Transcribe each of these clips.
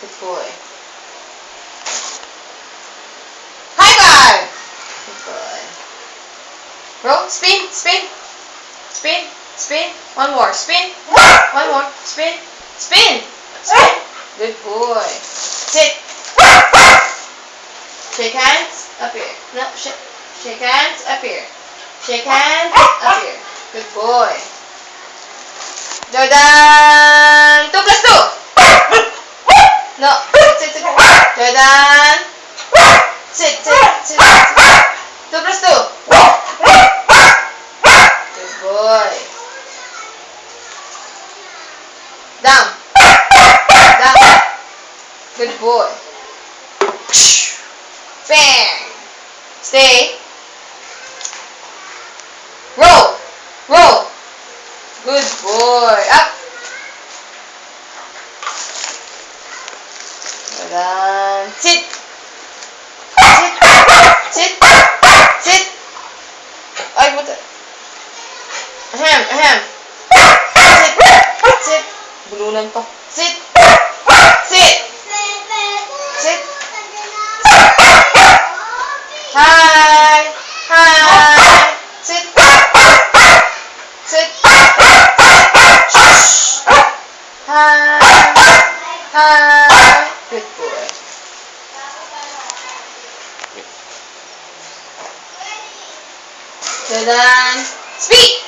Good boy. High five! Good boy. Roll, spin, spin, spin, spin. One more, spin. One more, spin, spin, spin. Good boy. Sit. Shake hands, up here. No, shake hands, up here. Shake hands, up here. Good boy. Jordan, 2 plus 2. No, sit. Jordan, sit. 2 plus 2. Good boy. Down. Good boy. Bang. Stay. Roll. Good boy. Up. Then sit. Ay, buta. Ahem. Sit. Bulunan pa. Sit. Hi. Sit. Shh. Hi. Good boy. Jordan, speak.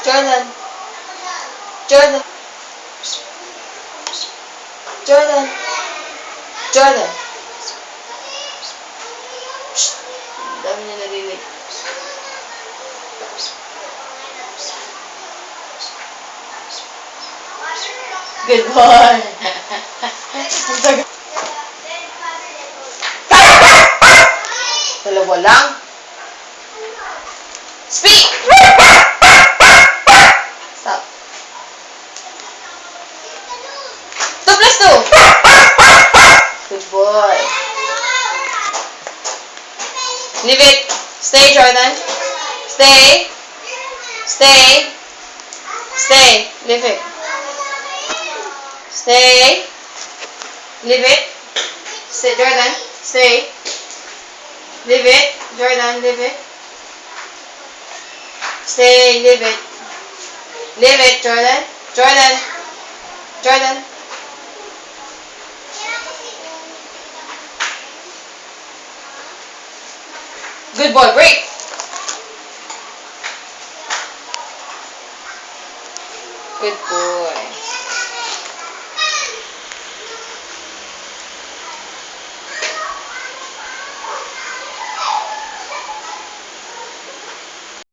Count. Jordan. Jordan. Ang dami niya narinig. Good boy. Dalawa lang. Speak! Stop. 2 plus 2. Good boy. Leave it. Stay, Jordan. Stay. Leave it. Stay. Leave it. Stay, Jordan. Stay. Leave it. Jordan, leave it. Stay, leave it. Leave it, Jordan. Good boy, break. Good boy.